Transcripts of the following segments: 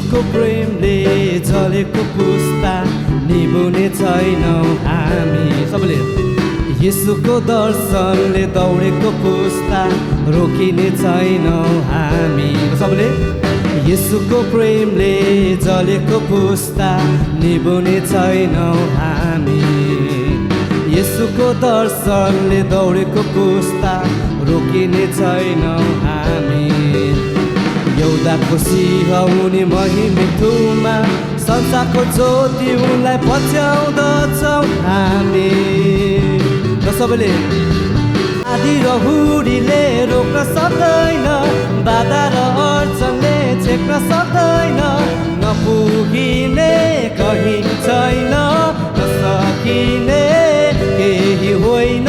येशूको प्रेमले जलेको पुस्ता निभुने छैनौँ हामी। सबैले येशूको दर्शनले दौडेको पुस्ता रोकिने छैनौँ हामी। सबैले येशूको प्रेमले जलेको पुस्ता निभुने छैनौँ हामी। येशूको दर्शनले दौडेको पुस्ता रोकिने छैनौँ हामी। यहुदाको सिंह उनी महिमितुमा संसारको ज्योति उनलाई पछ्याउँदछौँ हामी। र सबैले आधी र हुरीले रोक्न सक्दैन, बाधा र अडचनले छेक्न सक्दैन, नपुगिने कहीँ छैन, नसकिने केही होइन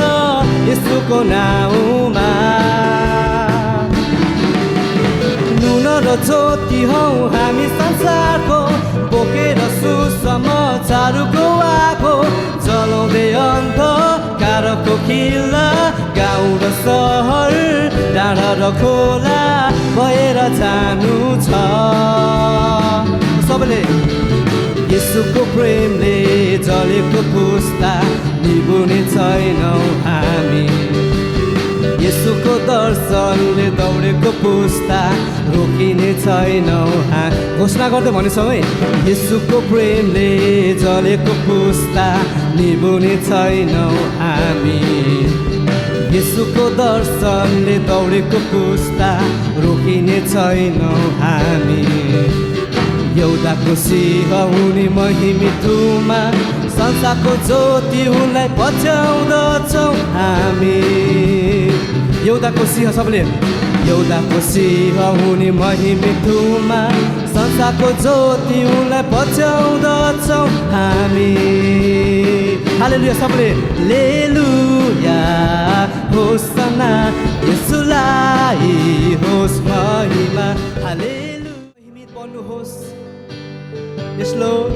येशूको नाउँमा। नुन र ज्योति हौ हामी संसारको, बोकेर सुसमाचारको आगो जलाउँदै अन्धकारको किल्ला, गाउँ र सहर डाँडा र खोला भएर जानु छ। सबैले येशूको प्रेमले जलेको पुस्ता निभुने छैनौँ हामी। येशूको दर्शनले दौडेको पुस्ता रोकिने छैनौँ हामी। घोषणा गर्दै भनेछौँ है, येशूको प्रेमले जलेको पुस्ता निभुने छैनौँ हामी। येशूको दर्शनले दौडेको पुस्ता रोकिने छैनौँ हामी। यहुदाको सिंह उनी महिमितुमा संसारको ज्योति उनलाई पछ्याउँदछौँ हामी। यहुदाको सिंह, सबले यहुदाको सिंह उनी महिमितुमा संसारको ज्योति उनलाई पछ्याउँदछौँ हामी। हालेलुया, सबले लेलुया होसना येशूलाई होस् महिमा। हालेलुया, महिमित बन्नुहोस्। यस लोर्ड,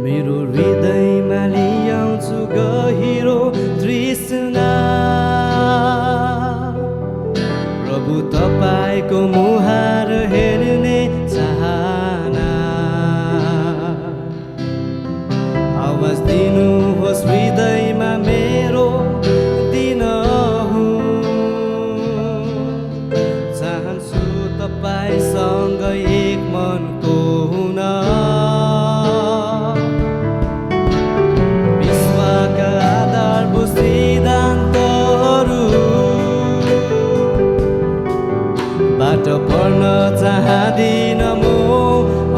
मेरो हृदयमा ल्याउँछु गहिरो तृष्णा, प्रभु तपाईँको मुहार हेर्ने चाहना। आवाज दिनुहोस् हृदयमा मेरो दिनहुँ, चाहन्छु तपाईँसँग एक मनको हुन। विश्वका आधारभूत सिद्धान्तहरूबाट पढ्न चाहदिन म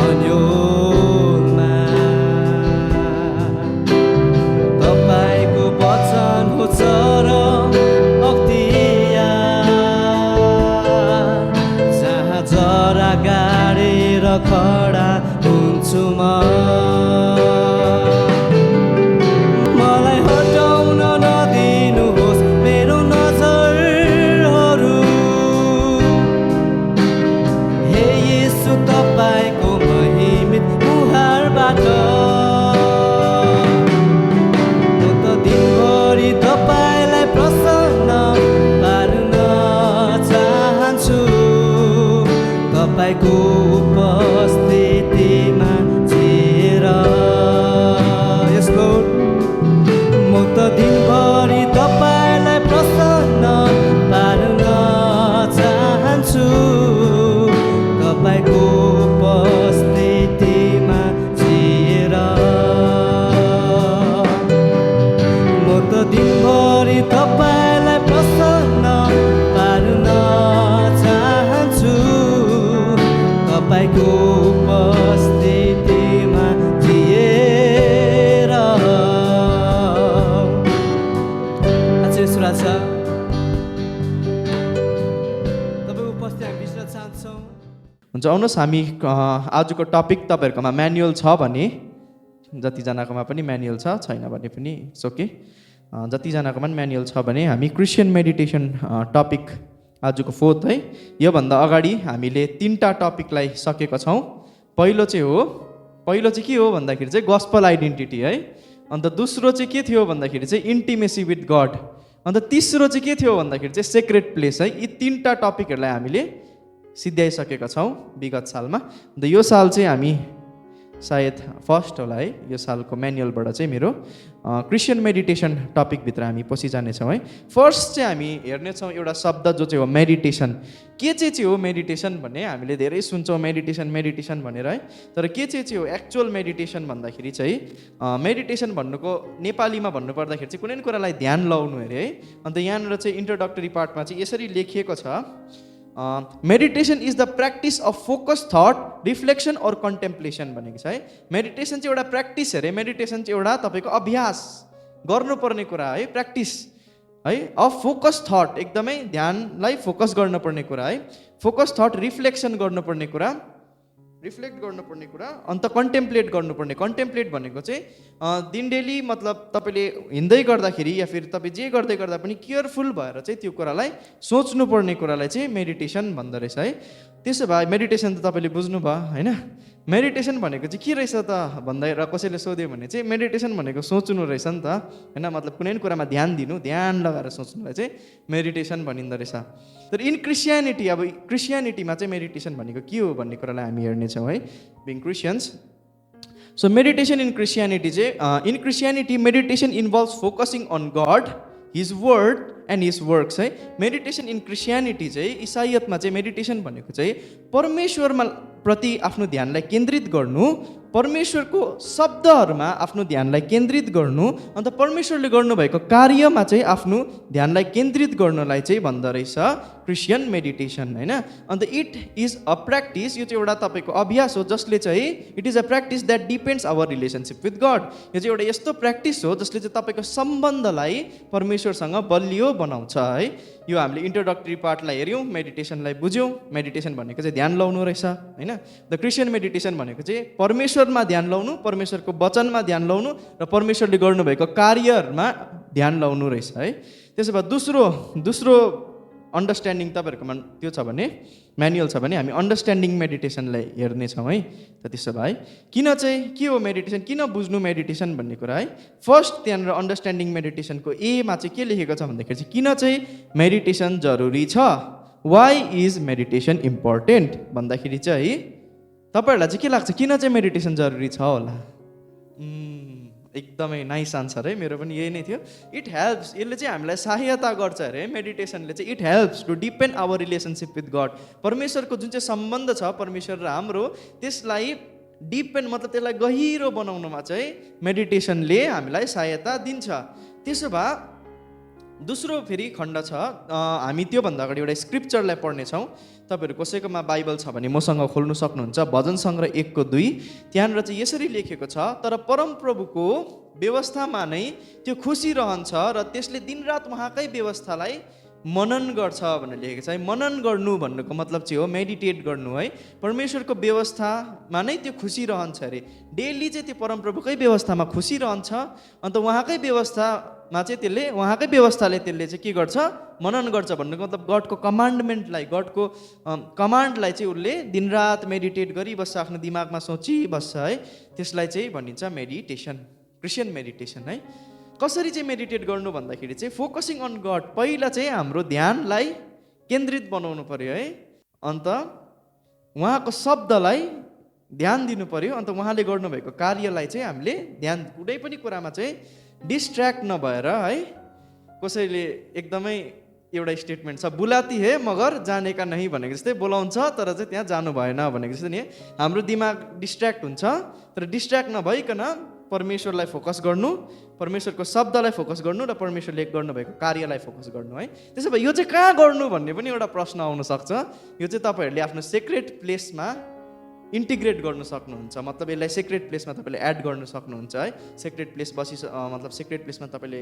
अन्योलमा। तपाईँको वचन हो चरम अख्तियार, जहाँ जरा गाडेर खडा हुन्छु म। मलाई हटाउन नदिनुहोस् मेरो नजरहरू, हे येशू तपाईँको महिमित मुहारबाट। म त दिनभरि तपाईँलाई प्रसन्न पार्न चाहन्छु, तपाईँको उपस्थितिमा जिएर। यस लोर्ड, म त दिनभरि तपाईँलाई प्रसन्न पार्न चाहन्छु, तपाईँको उपस्थितिमा जिएर। म त दिनभरि तपाईँलाई प्रसन्न पार्न चाहन्छु, तपाईँको उपस्थितिमा जिएर। अझै सुरा छ, तपाईँ उपस्थित हामी बिच्न चाहन्छौँ। हुन्छ, आउनुहोस् हामी आजको टपिक तपाईँहरूकोमा म्यानुअल छ भने, जतिजनाकोमा पनि म्यानुअल छ, छैन भने पनि इट्स ओके। जतिजनाकोमा पनि म्यानुअल छ भने हामी क्रिस्चियन मेडिटेसन टपिक आजको 4th है। योभन्दा अगाडि हामीले 3टा टपिकलाई सकेका छौँ। पहिलो चाहिँ के हो भन्दाखेरि चाहिँ गस्पल आइडेन्टिटी है। अन्त दोस्रो चाहिँ के थियो भन्दाखेरि चाहिँ इन्टिमेसी विथ गड। अन्त तेस्रो चाहिँ के थियो भन्दाखेरि चाहिँ सेक्रेट प्लेस है। यी 3टा टपिकहरूलाई हामीले सिद्ध्याइसकेका छौँ विगत सालमा। अन्त यो साल चाहिँ हामी सायद फर्स्ट होला है, यो सालको म्यानुअलबाट चाहिँ मेरो क्रिस्चियन मेडिटेसन टपिकभित्र हामी पसिजानेछौँ है। फर्स्ट चाहिँ हामी हेर्नेछौँ एउटा शब्द जो चाहिँ हो मेडिटेसन। के चाहिँ हो मेडिटेसन भन्ने हामीले धेरै सुन्छौँ, मेडिटेसन भनेर है। तर के चाहिँ हो एक्चुअल मेडिटेसन भन्दाखेरि चाहिँ मेडिटेसन भन्नुको नेपालीमा भन्नुपर्दाखेरि चाहिँ कुनै कुरालाई ध्यान लाउनु अरे है। अन्त यहाँनिर चाहिँ इन्ट्रोडक्टरी पार्टमा चाहिँ यसरी लेखिएको छ, meditation is the practice of focus thought, reflection और कन्टेम्प्लेसन भनेको छ है। मेडिटेसन चाहिँ एउटा प्र्याक्टिस अरे, मेडिटेसन चाहिँ एउटा तपाईँको अभ्यास गर्नुपर्ने कुरा है, प्र्याक्टिस है अफ फोकस थट, एकदमै ध्यानलाई फोकस गर्नुपर्ने कुरा है। फोकस थट, रिफ्लेक्सन गर्नुपर्ने कुरा, रिफ्लेक्ट गर्नुपर्ने कुरा, अन्त कन्टेम्प्लेट गर्नुपर्ने। कन्टेम्प्लेट भनेको चाहिँ दिन डेली मतलब तपाईँले हिँड्दै गर्दाखेरि या फिर तपाईँ जे गर्दै गर्दा पनि केयरफुल भएर चाहिँ त्यो कुरालाई सोच्नुपर्ने कुरालाई चाहिँ मेडिटेसन भन्दो रहेछ है। त्यसो भए मेडिटेसन त तपाईँले बुझ्नुभयो होइन। मेडिटेसन भनेको चाहिँ के रहेछ त भन्दा र कसैले सोध्यो भने चाहिँ मेडिटेसन भनेको सोच्नु रहेछ नि त होइन, मतलब कुनै कुरामा ध्यान दिनु, ध्यान लगाएर सोच्नुलाई चाहिँ मेडिटेसन भनिँदो रहेछ। तर इन क्रिस्चियनिटी, अब क्रिस्चियनिटीमा चाहिँ मेडिटेसन भनेको के हो भन्ने कुरालाई हामी हेर्नेछौँ है, being Christians. So meditation in Christianity चाहिँ in Christianity meditation involves focusing on God, his word and his works है। मेडिटेसन इन क्रिस्चियनिटी चाहिँ इसाईयतमा चाहिँ मेडिटेसन भनेको चाहिँ परमेश्वरमा प्रति आफ्नो ध्यानलाई केन्द्रित गर्नु, परमेश्वरको शब्दहरूमा आफ्नो ध्यानलाई केन्द्रित गर्नु, अन्त परमेश्वरले गर्नुभएको कार्यमा चाहिँ आफ्नो ध्यानलाई केन्द्रित गर्नलाई चाहिँ भन्दो रहेछ क्रिस्चियन मेडिटेसन होइन। अन्त इट इज अ प्र्याक्टिस, यो चाहिँ एउटा तपाईँको अभ्यास हो जसले चाहिँ it is a practice that depends our relationship with God. यो चाहिँ एउटा यस्तो प्र्याक्टिस हो जसले चाहिँ तपाईँको सम्बन्धलाई परमेश्वरसँग बलियो बनाउँछ है। यो हामीले इन्ट्रोडक्टरी पार्टलाई हेऱ्यौँ, मेडिटेसनलाई बुझ्यौँ। मेडिटेसन भनेको चाहिँ ध्यान लाउनु रहेछ होइन। द क्रिस्चियन मेडिटेसन भनेको चाहिँ परमेश्वरमा ध्यान लाउनु, परमेश्वरको वचनमा ध्यान लाउनु र परमेश्वरले गर्नुभएको कार्यहरूमा ध्यान लाउनु रहेछ है। त्यसो भए दोस्रो अन्डरस्ट्यान्डिङ तपाईँहरूकोमा त्यो छ भने, म्यानुअल छ भने हामी अन्डरस्ट्यान्डिङ मेडिटेसनलाई हेर्नेछौँ है। त त्यसो भए किन चाहिँ के हो मेडिटेसन, किन बुझ्नु मेडिटेसन भन्ने कुरा है। फर्स्ट त्यहाँनिर अन्डरस्ट्यान्डिङ मेडिटेसनको एमा चाहिँ के लेखेको छ भन्दाखेरि चाहिँ किन चाहिँ मेडिटेसन जरुरी छ, वाइ इज मेडिटेसन इम्पोर्टेन्ट भन्दाखेरि चाहिँ तपाईँहरूलाई चाहिँ के लाग्छ किन चाहिँ मेडिटेसन जरुरी छ होला? एकदमै नाइस आन्सर है, मेरो पनि यही नै थियो। इट हेल्प्स, यसले चाहिँ हामीलाई सहायता गर्छ अरे मेडिटेसनले चाहिँ। It helps to depend our relationship with God. परमेश्वरको जुन चाहिँ सम्बन्ध छ परमेश्वर र हाम्रो, त्यसलाई डिपेन्ड मतलब त्यसलाई गहिरो बनाउनुमा चाहिँ मेडिटेसनले हामीलाई सहायता दिन्छ। त्यसो भए दोस्रो फेरि खण्ड छ, हामी त्योभन्दा अगाडि एउटा स्क्रिप्चरलाई पढ्नेछौँ। तपाईँहरू कसैकोमा बाइबल छ भने मसँग खोल्नु सक्नुहुन्छ, भजन सङ्ग्रह 1:2। त्यहाँनिर चाहिँ यसरी लेखेको छ, तर परमप्रभुको व्यवस्थामा नै त्यो खुसी रहन्छ र त्यसले दिनरात उहाँकै व्यवस्थालाई मनन गर्छ भनेर लेखेको छ है। मनन गर्नु भन्नुको मतलब चाहिँ हो मेडिटेट गर्नु है। परमेश्वरको व्यवस्थामा नै त्यो खुसी रहन्छ अरे, डेली चाहिँ त्यो परमप्रभुकै व्यवस्थामा खुसी रहन्छ। अन्त उहाँकै व्यवस्थामा चाहिँ त्यसले, उहाँकै व्यवस्थाले त्यसले चाहिँ के गर्छ, मनन गर्छ भन्नुको मतलब गडको कमान्डमेन्टलाई, गडको कमान्डलाई चाहिँ उसले दिनरात मेडिटेट गरिबस्छ, आफ्नो दिमागमा सोचिबस्छ है। त्यसलाई चाहिँ भनिन्छ मेडिटेसन, क्रिस्चियन मेडिटेसन है। कसरी चाहिँ मेडिटेट गर्नु भन्दाखेरि चाहिँ फोकसिङ अन गड, पहिला चाहिँ हाम्रो ध्यानलाई केन्द्रित बनाउनु पर्यो है। अन्त उहाँको शब्दलाई ध्यान दिनु पर्यो, अन्त उहाँले गर्नुभएको कार्यलाई चाहिँ हामीले ध्यान, कुनै पनि कुरामा चाहिँ डिस्ट्र्याक्ट नभएर है। कसैले एकदमै एउटा स्टेटमेन्ट छ, बुलाती है मगर जानेका नहीं भनेको जस्तै, बोलाउँछ तर चाहिँ त्यहाँ जानु भएन भनेको जस्तै नि। हाम्रो दिमाग डिस्ट्र्याक्ट हुन्छ, तर डिस्ट्र्याक्ट नभइकन परमेश्वरलाई फोकस गर्नु, परमेश्वरको शब्दलाई फोकस गर्नु र परमेश्वरले गर्नुभएको कार्यलाई फोकस गर्नु है। त्यसो भए यो चाहिँ कहाँ गर्नु भन्ने पनि एउटा प्रश्न आउन सक्छ। यो चाहिँ तपाईँहरूले आफ्नो सेक्रेट प्लेसमा इन्टिग्रेट गर्नु सक्नुहुन्छ, मतलब यसलाई सेक्रेट प्लेसमा तपाईँले एड गर्नु सक्नुहुन्छ है। सेक्रेट प्लेस मतलब सेक्रेट प्लेसमा तपाईँले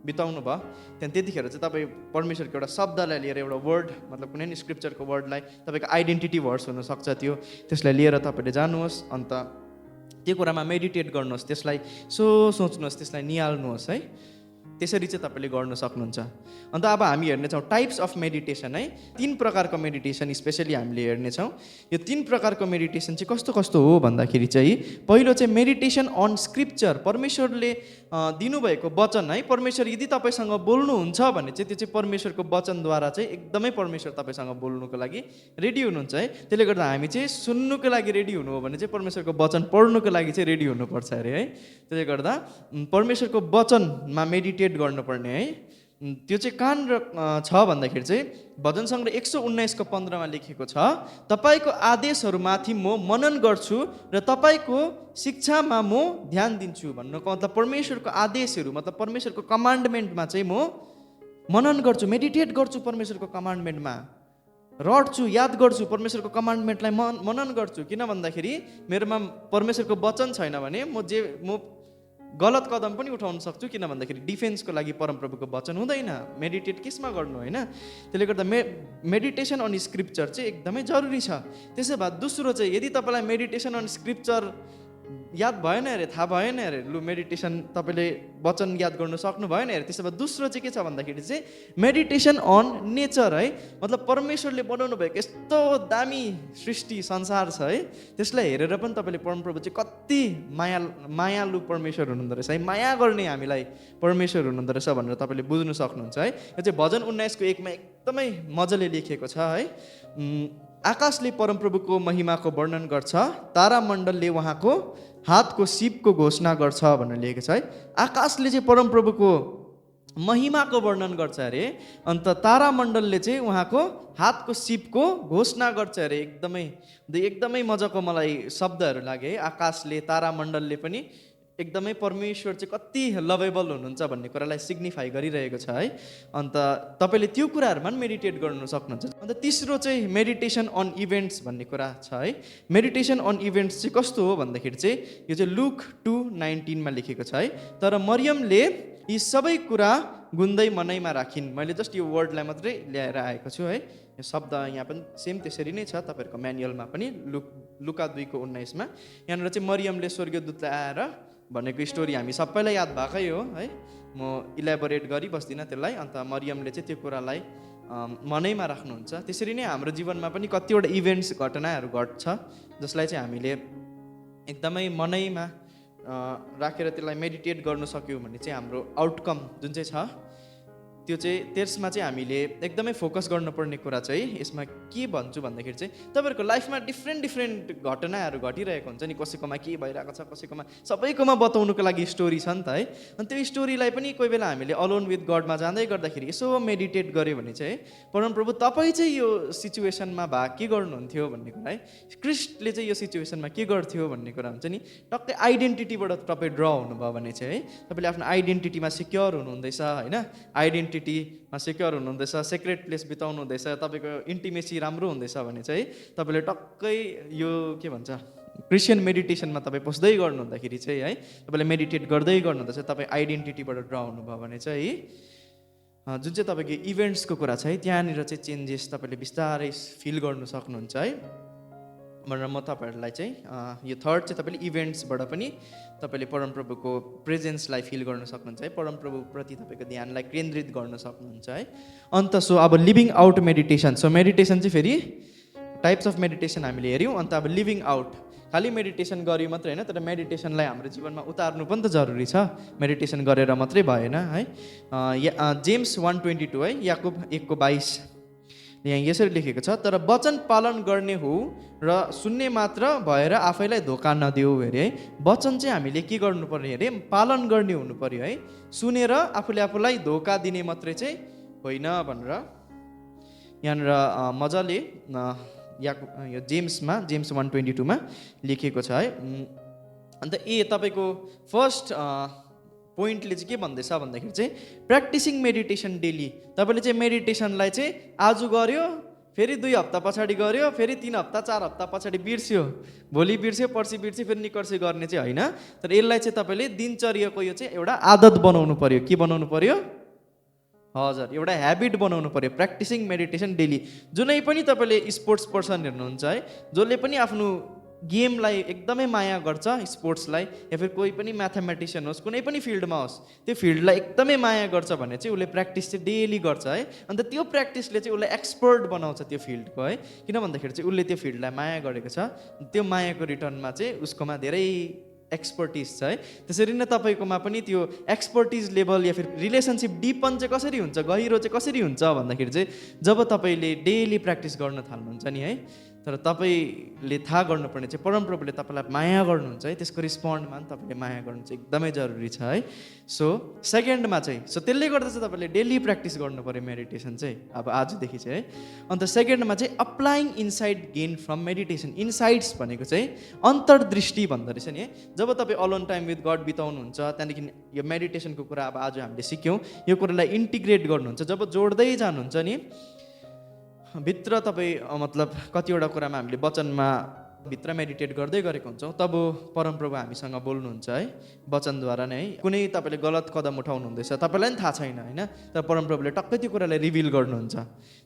बिताउनु भयो, त्यहाँदेखि त्यतिखेर चाहिँ तपाईँ परमेश्वरको एउटा शब्दलाई लिएर, एउटा वर्ड मतलब कुनै पनि स्क्रिप्चरको वर्डलाई, तपाईँको आइडेन्टिटी वर्ड्स हुनसक्छ त्यो, त्यसलाई लिएर तपाईँले जानुहोस्, अन्त त्यो कुरामा मेडिटेट गर्नुहोस्, त्यसलाई सोच्नुहोस्, त्यसलाई निहाल्नुहोस् है। त्यसरी चाहिँ तपाईँले गर्न सक्नुहुन्छ। अन्त अब हामी हेर्नेछौँ टाइप्स अफ मेडिटेसन है। 3 प्रकारको मेडिटेसन स्पेसली हामीले हेर्नेछौँ। यो 3 प्रकारको मेडिटेसन चाहिँ कस्तो कस्तो हो भन्दाखेरि चाहिँ पहिलो चाहिँ मेडिटेसन अन स्क्रिप्चर, परमेश्वरले दिनुभएको वचन है। परमेश्वर यदि तपाईँसँग बोल्नुहुन्छ भने चाहिँ त्यो चाहिँ परमेश्वरको वचनद्वारा चाहिँ एकदमै परमेश्वर तपाईँसँग बोल्नुको लागि रेडी हुनुहुन्छ है। त्यसले गर्दा हामी चाहिँ सुन्नुको लागि रेडी हुनु हो भने चाहिँ परमेश्वरको वचन पढ्नुको लागि चाहिँ रेडी हुनुपर्छ अरे है। त्यसले गर्दा परमेश्वरको वचनमा मेडिटेट गर्नुपर्ने है। त्यो चाहिँ कान छ भन्दाखेरि चाहिँ भजन सङ्ग्रह 119:15 लेखेको छ, तपाईँको आदेशहरूमाथि म मनन गर्छु र तपाईँको शिक्षामा म ध्यान दिन्छु। भन्नुको मतलब परमेश्वरको आदेशहरू मतलब परमेश्वरको कमान्डमेन्टमा चाहिँ म मनन गर्छु, मेडिटेट गर्छु, परमेश्वरको कमान्डमेन्टमा रट्छु, याद गर्छु, परमेश्वरको कमान्डमेन्टलाई मनन गर्छु। किन भन्दाखेरि मेरोमा परमेश्वरको वचन छैन भने म गलत कदम पनि उठाउन सक्छु। किन भन्दाखेरि डिफेन्सको लागि परमप्रभुको वचन हुँदैन। मेडिटेट केसमा गर्नु होइन। त्यसले गर्दा मेडिटेसन अन स्क्रिप्चर चाहिँ एकदमै जरुरी छ। त्यसै भए दोस्रो चाहिँ यदि तपाईँलाई मेडिटेसन अन स्क्रिप्चर याद भएन अरे, थाहा भएन अरे, लु मेडिटेसन तपाईँले वचन याद गर्नु सक्नु भएन अरे, त्यसो भए दोस्रो चाहिँ के छ भन्दाखेरि चाहिँ मेडिटेसन अन नेचर है। मतलब परमेश्वरले बनाउनु भएको यस्तो दामी सृष्टि संसार छ है, त्यसलाई हेरेर पनि तपाईँले परमप्रभु चाहिँ कति मायालु परमेश्वर हुनुहुँदो रहेछ है, माया गर्ने हामीलाई परमेश्वर हुनुहुँदो रहेछ भनेर तपाईँले बुझ्नु सक्नुहुन्छ है। यो चाहिँ भजन 19:1 एकदमै मजाले लेखिएको छ है। आकाशले परमप्रभुको महिमाको वर्णन गर्छ, तारामण्डलले उहाँको हातको सिपको घोषणा गर्छ भनेर लेखेको छ है। आकाशले चाहिँ परमप्रभुको महिमाको वर्णन गर्छ अरे, अन्त तारामण्डलले चाहिँ उहाँको हातको सिपको घोषणा गर्छ अरे। एकदमै मजाको मलाई शब्दहरू लाग्यो है। आकाशले, तारामण्डलले पनि एकदमै परमेश्वर चाहिँ कति लभेबल हुनुहुन्छ भन्ने कुरालाई सिग्निफाई गरिरहेको छ है। अन्त तपाईँले त्यो कुराहरूमा पनि मेडिटेट गर्नु सक्नुहुन्छ। अन्त तेस्रो चाहिँ मेडिटेसन अन इभेन्ट्स भन्ने कुरा छ है। मेडिटेसन अन इभेन्ट्स चाहिँ कस्तो हो भन्दाखेरि चाहिँ यो चाहिँ लुक 2:19 लेखेको छ है। तर मरियमले यी सबै कुरा गुन्दै मनैमा राखिन्। मैले जस्ट यो वर्डलाई मात्रै ल्याएर आएको छु है। यो शब्द यहाँ पनि सेम त्यसरी नै छ तपाईँहरूको म्यानुअलमा पनि लुका 2:19 यहाँनिर चाहिँ मरियमले स्वर्गदूतलाई आएर भनेको स्टोरी हामी सबैलाई याद भएकै हो है। म इलेबोरेट गरिबस्दिनँ त्यसलाई। अन्त मरियमले चाहिँ त्यो कुरालाई मनैमा राख्नुहुन्छ। त्यसरी नै हाम्रो जीवनमा पनि कतिवटा इभेन्ट्स घटनाहरू घट्छ जसलाई चाहिँ हामीले एकदमै मनैमा राखेर त्यसलाई मेडिटेट गर्नु सक्यौँ भने चाहिँ हाम्रो आउटकम जुन चाहिँ छ त्यो चाहिँ त्यसमा चाहिँ हामीले एकदमै फोकस गर्नुपर्ने कुरा चाहिँ यसमा के भन्छु भन्दाखेरि चाहिँ तपाईँहरूको लाइफमा डिफ्रेन्ट घटनाहरू घटिरहेको हुन्छ नि। कसैकोमा के भइरहेको छ, कसैकोमा सबैकोमा बताउनुको लागि स्टोरी छ नि त है। अनि त्यो स्टोरीलाई पनि कोही बेला हामीले अलोन विथ गडमा जाँदै गर्दाखेरि यसो मेडिटेट गऱ्यो भने चाहिँ परमप्रभु तपाईँ चाहिँ यो सिचुएसनमा भए के गर्नुहुन्थ्यो भन्ने कुरा है। क्रिस्टले चाहिँ यो सिचुएसनमा के गर्थ्यो भन्ने कुरा हुन्छ नि। टक्कै आइडेन्टिटीबाट तपाईँ ड्र हुनुभयो भने चाहिँ है तपाईँले आफ्नो आइडेन्टिटीमा सिक्योर हुनुहुँदैछ होइन। आइडेन्टिटीमा सिक्योर हुनुहुँदैछ, सेक्रेट प्लेस बिताउनु हुँदैछ, तपाईँको इन्टिमेसी राम्रो हुँदैछ भने चाहिँ तपाईँले टक्कै यो के भन्छ क्रिस्चियन मेडिटेसनमा तपाईँ पस्दै गर्नुहुँदाखेरि चाहिँ है तपाईँले मेडिटेट गर्दै गर्नुहुँदैछ, तपाईँ आइडेन्टिटीबाट ड्र हुनुभयो भने चाहिँ जुन चाहिँ तपाईँको इभेन्ट्सको कुरा छ है त्यहाँनिर चाहिँ चेन्जेस तपाईँले बिस्तारै फिल गर्नु सक्नुहुन्छ है भनेर म तपाईँहरूलाई चाहिँ यो थर्ड चाहिँ तपाईँले इभेन्ट्सबाट पनि तपाईँले परमप्रभुको प्रेजेन्सलाई फिल गर्न सक्नुहुन्छ है। परमप्रभुप्रति तपाईँको ध्यानलाई केन्द्रित गर्न सक्नुहुन्छ है। अन्त सो अब living out meditation. So meditation चाहिँ फेरि टाइप्स अफ मेडिटेसन हामीले हेऱ्यौँ। अन्त अब लिभिङ आउट खालि मेडिटेसन गर्यो मात्रै होइन, तर मेडिटेसनलाई हाम्रो जीवनमा उतार्नु पनि त जरुरी छ। मेडिटेसन गरेर मात्रै भएन है। जेम्स 1:22 है, याकुब 1:22 यहाँ यसरी लेखेको छ, तर वचन पालन गर्ने हो र सुन्ने मात्र भएर आफैलाई धोका नदेऊ अरे है। वचन चाहिँ हामीले के गर्नु पर्ने अरे, पालन गर्ने हुनु पर्यो है। सुनेर आफूलाई धोका दिने मात्रै चाहिँ होइन भनेर यहाँनिर मजाले यो जेम्स 1:22 लेखिएको छ है। अन्त तपाईँको फर्स्ट पोइन्टले चाहिँ के भन्दैछ भन्दाखेरि चाहिँ प्र्याक्टिसिङ मेडिटेसन डेली। तपाईँले चाहिँ मेडिटेसनलाई चाहिँ आज गर्यो, फेरि 2 हप्ता पछाडि गर्यो, फेरि 3 हप्ता 4 हप्ता पछाडि बिर्स्यो, भोलि बिर्स्यो, पर्सि बिर्स्यो, फेरि निकर्सी गर्ने चाहिँ होइन। तर यसलाई चाहिँ तपाईँले दिनचर्याको यो चाहिँ एउटा आदत बनाउनु पर्यो। के बनाउनु पर्यो? हजुर, एउटा ह्याबिट बनाउनु पर्यो। Practising meditation daily. जुनै पनि तपाईँले स्पोर्ट्स पर्सन हेर्नुहुन्छ है, जसले पनि आफ्नो गेमलाई एकदमै माया गर्छ, स्पोर्ट्सलाई, या फिर कोही पनि म्याथमेटिसियन होस्, कुनै पनि फिल्डमा होस्, त्यो फिल्डलाई एकदमै माया गर्छ भने चाहिँ उसले प्र्याक्टिस चाहिँ डेली गर्छ है। अन्त त्यो प्र्याक्टिसले चाहिँ उसलाई एक्सपर्ट बनाउँछ त्यो फिल्डको है। किन भन्दाखेरि चाहिँ उसले त्यो फिल्डलाई माया गरेको छ, त्यो मायाको रिटर्नमा चाहिँ उसकोमा धेरै एक्सपर्टिज छ है। त्यसरी नै तपाईँकोमा पनि त्यो एक्सपर्टिज लेभल या फिर रिलेसनसिप डिपन चाहिँ कसरी हुन्छ, गहिरो चाहिँ कसरी हुन्छ भन्दाखेरि चाहिँ जब तपाईँले डेली प्र्याक्टिस गर्न थाल्नुहुन्छ नि है, तर तपाईँले थाहा गर्नुपर्ने चाहिँ परमप्रभुले तपाईँलाई माया गर्नुहुन्छ है, त्यसको रिस्पोन्डमा पनि तपाईँले माया गर्नु चाहिँ एकदमै जरुरी छ है। सो सेकेन्डमा चाहिँ त्यसले गर्दा चाहिँ तपाईँले डेली प्र्याक्टिस गर्नु पऱ्यो मेडिटेसन चाहिँ अब आजदेखि चाहिँ है। अन्त सेकेन्डमा चाहिँ applying insight gain from meditation. Insights भनेको चाहिँ अन्तर्दृष्टि भन्दो रहेछ नि है। जब तपाईँ अलोन टाइम विथ गड बिताउनुहुन्छ, त्यहाँदेखि यो मेडिटेसनको कुरा अब आज हामीले सिक्यौँ, यो कुरालाई इन्टिग्रेट गर्नुहुन्छ, जब जोड्दै जानुहुन्छ नि भित्र तपाईँ मतलब कतिवटा कुरामा हामीले वचनमा भित्र मेडिटेट गर्दै गरेको हुन्छौँ, तब परमप्रभु हामीसँग बोल्नुहुन्छ है वचनद्वारा नै है। कुनै तपाईँले गलत कदम उठाउनु हुँदैछ, तपाईँलाई पनि थाहा छैन होइन, तर परमप्रभुले टक्कै त्यो कुरालाई रिभिल गर्नुहुन्छ।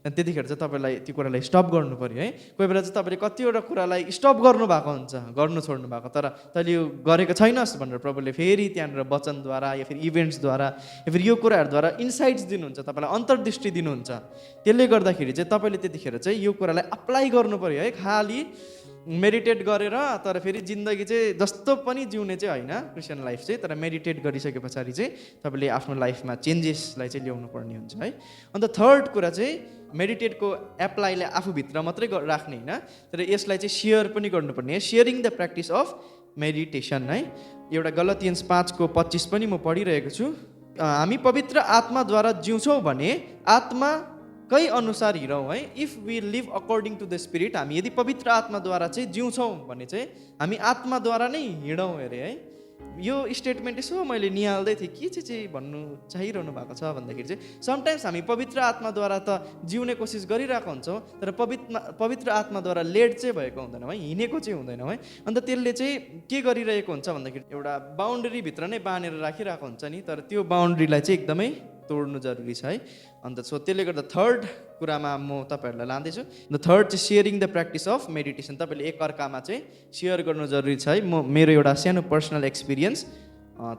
अनि त्यतिखेर चाहिँ तपाईँलाई त्यो कुरालाई स्टप गर्नु पऱ्यो है। कोही बेला चाहिँ तपाईँले कतिवटा कुरालाई स्टप गर्नु भएको हुन्छ, गर्नु छोड्नु भएको, तर तैँले यो गरेको छैनस् भनेर प्रभुले फेरि त्यहाँनिर वचनद्वारा या फिर इभेन्ट्सद्वारा या फिर यो कुराहरूद्वारा इन्साइट्स दिनुहुन्छ, तपाईँलाई अन्तर्दृष्टि दिनुहुन्छ। त्यसले गर्दाखेरि चाहिँ तपाईँले त्यतिखेर चाहिँ यो कुरालाई अप्लाई गर्नु पऱ्यो है। खालि मेडिटेट गरेर तर फेरि जिन्दगी चाहिँ जस्तो पनि जिउने चाहिँ होइन क्रिस्चियन लाइफ चाहिँ, तर मेडिटेट गरिसके पछाडि चाहिँ तपाईँले आफ्नो लाइफमा चेन्जेसलाई चाहिँ ल्याउनु पर्ने हुन्छ है। अन्त थर्ड कुरा चाहिँ मेडिटेटको एप्लाईलाई आफूभित्र मात्रै राख्ने होइन, तर यसलाई चाहिँ सेयर पनि गर्नुपर्ने है। Sharing the practice of meditation है। एउटा गलतियन्स 5:25 पनि म पढिरहेको छु। हामी पवित्र आत्माद्वारा जिउँछौँ भने आत्मा कै अनुसार हिँडौँ है। If we live according to the spirit, हामी यदि पवित्र आत्माद्वारा चाहिँ जिउँछौँ भने चाहिँ हामी आत्माद्वारा नै हिँडौँ अरे है। यो स्टेटमेन्ट यसो मैले निहाल्दै थिएँ के चाहिँ भन्नु चाहिरहनु भएको छ भन्दाखेरि चाहिँ समटाइम्स हामी पवित्र आत्माद्वारा त जिउने कोसिस गरिरहेको हुन्छौँ, तर पवित्र आत्माद्वारा लेड चाहिँ भएको हुँदैनौँ है, हिँडेको चाहिँ हुँदैनौँ है। अन्त त्यसले चाहिँ के गरिरहेको हुन्छ भन्दाखेरि एउटा बााउन्ड्रीभित्र नै बाँधेर राखिरहेको हुन्छ नि, तर त्यो बााउन्ड्रीलाई चाहिँ एकदमै तोड्नु जरुरी छ है। अन्त त्यसले गर्दा थर्ड कुरामा म तपाईँहरूलाई लाँदैछु। द थर्ड चाहिँ sharing the practice of meditation. तपाईँले एकअर्कामा चाहिँ सेयर गर्नु जरुरी छ है। मेरो एउटा सानो पर्सनल एक्सपिरियन्स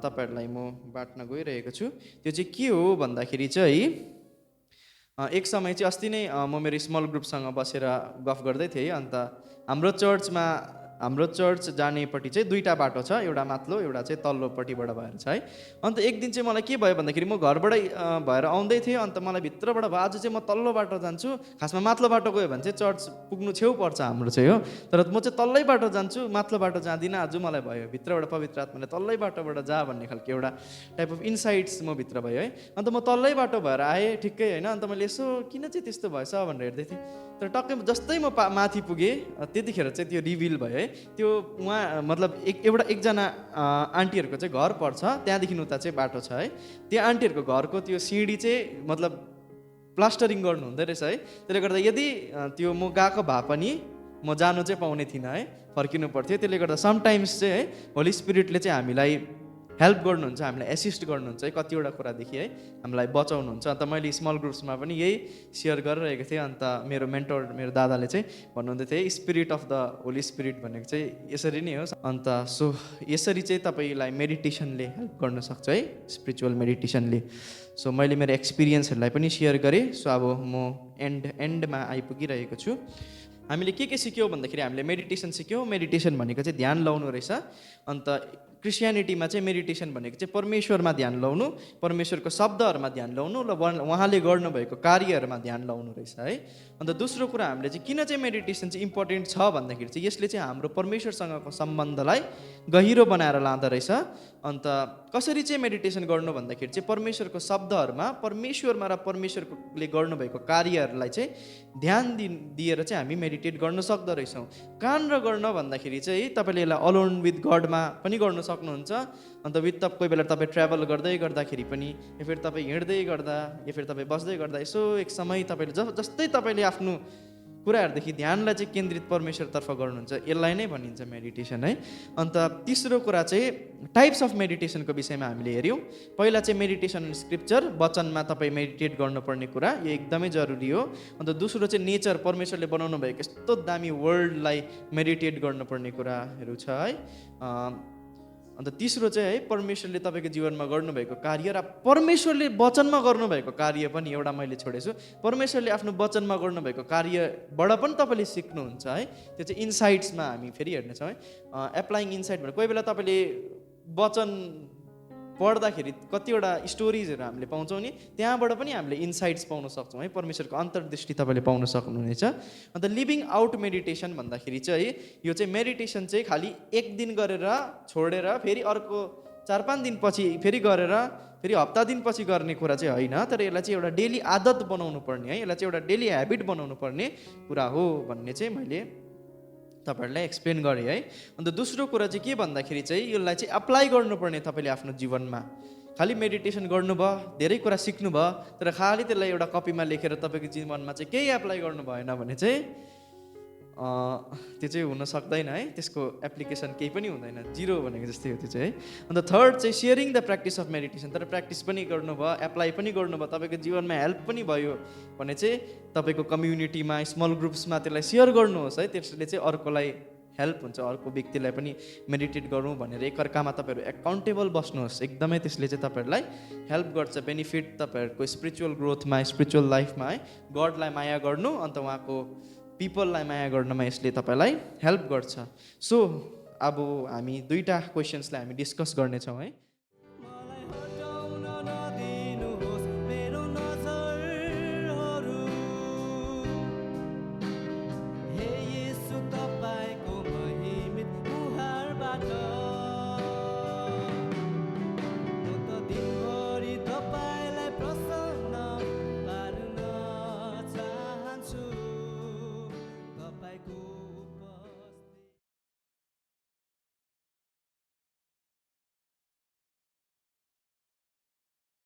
तपाईँहरूलाई म बाँड्न गइरहेको छु। त्यो चाहिँ के हो भन्दाखेरि चाहिँ एक समय चाहिँ अस्ति नै म मेरो स्मल ग्रुपसँग बसेर गफ गर्दै थिएँ। अन्त हाम्रो चर्च जानेपट्टि चाहिँ दुईवटा बाटो छ, एउटा माथिल्लो एउटा चाहिँ तल्लोपट्टिबाट भएर छ है। अन्त एक दिन चाहिँ मलाई के भयो भन्दाखेरि म घरबाटै भएर आउँदै थिएँ, अन्त मलाई भित्रबाट भयो आज चाहिँ म तल्लो बाटो जान्छु, खासमा माथिल्लो बाटो गयो भने चाहिँ चर्च पुग्नु छेउ पर्छ हाम्रो चाहिँ हो, तर म चाहिँ तल्लै बाटो जान्छु, माथिल्लो बाटो जाँदिनँ आज मलाई भयो। भित्रबाट पवित्र आत्माले तल्लै बाटोबाट जा भन्ने खालको एउटा टाइप अफ इन्साइट्स म भित्र भयो है। अन्त म तल्लै बाटो भएर आएँ ठिक्कै होइन। अन्त मैले यसो किन चाहिँ त्यस्तो भएछ भनेर हेर्दै थिएँ, तर टक्कै जस्तै म माथि पुगेँ त्यतिखेर चाहिँ त्यो रिभिल भयो है। त्यो उहाँ मतलब एकजना आन्टीहरूको चाहिँ घर पर्छ, त्यहाँदेखि उता चाहिँ बाटो छ है। त्यो आन्टीहरूको घरको त्यो सिँढी चाहिँ मतलब प्लास्टरिङ गर्नु हुँदो रहेछ है। त्यसले गर्दा यदि त्यो म गएको भए पनि म जानु चाहिँ पाउने थिइनँ है, फर्किनु पर्थ्यो। त्यसले गर्दा समटाइम्स चाहिँ है होली स्पिरिटले चाहिँ हामीलाई हेल्प गर्नुहुन्छ, हामीलाई एसिस्ट गर्नुहुन्छ है कतिवटा कुरादेखि है, हामीलाई बचाउनुहुन्छ। अन्त मैले स्मल ग्रुप्समा पनि यही सेयर गरिरहेको थिएँ। अन्त मेरो मेन्टर मेरो दादाले चाहिँ भन्नुहुँदै थिए spirit of the Holi spirit भनेको चाहिँ यसरी नै हो। अन्त यसरी चाहिँ तपाईँलाई मेडिटेसनले हेल्प गर्न सक्छ है, स्पिरिचुअल मेडिटेसनले। मैले मेरो एक्सपिरियन्सहरूलाई पनि सेयर गरेँ। अब म एन्डमा आइपुगिरहेको छु। हामीले के सिक्यौँ भन्दाखेरि हामीले मेडिटेसन सिक्यौँ। मेडिटेसन भनेको चाहिँ ध्यान लाउनु रहेछ। अन्त क्रिस्चियनिटीमा चाहिँ मेडिटेसन भनेको चाहिँ परमेश्वरमा ध्यान लाउनु, परमेश्वरको शब्दहरूमा ध्यान लाउनु र उहाँले गर्नुभएको कार्यहरूमा ध्यान लाउनु रहेछ है। अन्त दोस्रो कुरा हामीले चाहिँ किन चाहिँ मेडिटेसन चाहिँ इम्पोर्टेन्ट छ भन्दाखेरि चाहिँ यसले चाहिँ हाम्रो परमेश्वरसँगको सम्बन्धलाई गहिरो बनाएर लाँदो रहेछ। अन्त कसरी चाहिँ मेडिटेसन गर्नु भन्दाखेरि चाहिँ परमेश्वरको शब्दहरूमा परमेश्वरमा र परमेश्वरले गर्नुभएको कार्यहरूलाई चाहिँ ध्यान दिएर चाहिँ हामी मेडिटेट गर्न सक्दो रहेछौँ। कहाँनिर गर्न भन्दाखेरि चाहिँ तपाईँले यसलाई अलोन विथ गडमा पनि गर्नु सक्नुहुन्छ। अन्त कोही बेला तपाईँ ट्राभल गर्दै गर्दाखेरि पनि या फेरि तपाईँ हिँड्दै गर्दा या फेरि तपाईँ बस्दै गर्दा यसो एक समय तपाईँले जस्तै तपाईँले आफ्नो कुराहरूदेखि ध्यानलाई चाहिँ केन्द्रित परमेश्वरतर्फ गर्नुहुन्छ, यसलाई नै भनिन्छ मेडिटेसन है। अन्त तेस्रो कुरा चाहिँ टाइप्स अफ मेडिटेसनको विषयमा हामीले हेऱ्यौँ। पहिला चाहिँ मेडिटेसन इन स्क्रिप्चर, वचनमा तपाईँ मेडिटेट गर्नुपर्ने कुरा, यो एकदमै जरुरी हो। अन्त दोस्रो चाहिँ नेचर, परमेश्वरले बनाउनु भएको यस्तो दामी वर्ल्डलाई मेडिटेट गर्नुपर्ने कुराहरू छ है। अन्त तेस्रो चाहिँ है परमेश्वरले तपाईँको जीवनमा गर्नुभएको कार्य र परमेश्वरले वचनमा गर्नुभएको कार्य पनि एउटा मैले छोडेछु। परमेश्वरले आफ्नो वचनमा गर्नुभएको कार्यबाट पनि तपाईँले सिक्नुहुन्छ है। त्यो चाहिँ इन्साइट्समा हामी फेरि हेर्नेछौँ है। एप्लाइङ इन्साइट भनेर कोही बेला तपाईँले वचन पढ्दाखेरि कतिवटा स्टोरिजहरू हामीले पाउँछौँ नि, त्यहाँबाट पनि हामीले इन्साइट्स पाउन सक्छौँ है। परमेश्वरको अन्तर्दृष्टि तपाईँले पाउन सक्नुहुनेछ। अन्त लिभिङ आउट मेडिटेसन भन्दाखेरि चाहिँ यो चाहिँ मेडिटेसन चाहिँ खालि एक दिन गरेर छोडेर फेरि अर्को 4-5 दिनपछि फेरि गरेर फेरि हप्ता दिनपछि गर्ने कुरा चाहिँ होइन, तर यसलाई चाहिँ एउटा डेली आदत बनाउनु पर्ने है, यसलाई चाहिँ एउटा डेली ह्याबिट बनाउनु पर्ने कुरा हो भन्ने चाहिँ मैले तपाईँहरूलाई एक्सप्लेन गरेँ है। अन्त दोस्रो कुरा चाहिँ के भन्दाखेरि चाहिँ यसलाई चाहिँ अप्लाई गर्नुपर्ने तपाईँले आफ्नो जीवनमा। खालि मेडिटेसन गर्नुभयो, धेरै कुरा सिक्नुभयो, तर खालि त्यसलाई एउटा कपीमा लेखेर तपाईँको जीवनमा चाहिँ केही एप्लाई गर्नु भएन भने चाहिँ त्यो चाहिँ हुन सक्दैन है। त्यसको एप्लिकेसन केही पनि हुँदैन, जिरो भनेको जस्तै हो त्यो चाहिँ है। अन्त थर्ड चाहिँ sharing the practice of meditation, तर प्र्याक्टिस पनि गर्नुभयो, एप्लाई पनि गर्नुभयो, तपाईँको जीवनमा हेल्प पनि भयो भने चाहिँ तपाईँको कम्युनिटीमा स्मल ग्रुप्समा त्यसलाई सेयर गर्नुहोस् है। त्यसले चाहिँ अर्कोलाई हेल्प हुन्छ, अर्को व्यक्तिलाई पनि मेडिटेट गरौँ भनेर एकअर्कामा तपाईँहरू एकाउन्टेबल बस्नुहोस्, एकदमै त्यसले चाहिँ तपाईँहरूलाई हेल्प गर्छ। बेनिफिट तपाईँहरूको स्पिरिचुअल ग्रोथमा, स्पिरिचुअल लाइफमा है। गडलाई माया गर्नु अन्त उहाँको पिपललाई माया गर्नमा यसले तपाईँलाई हेल्प गर्छ। सो अब हामी 2टा क्वेसन्सलाई हामी डिस्कस गर्नेछौँ है।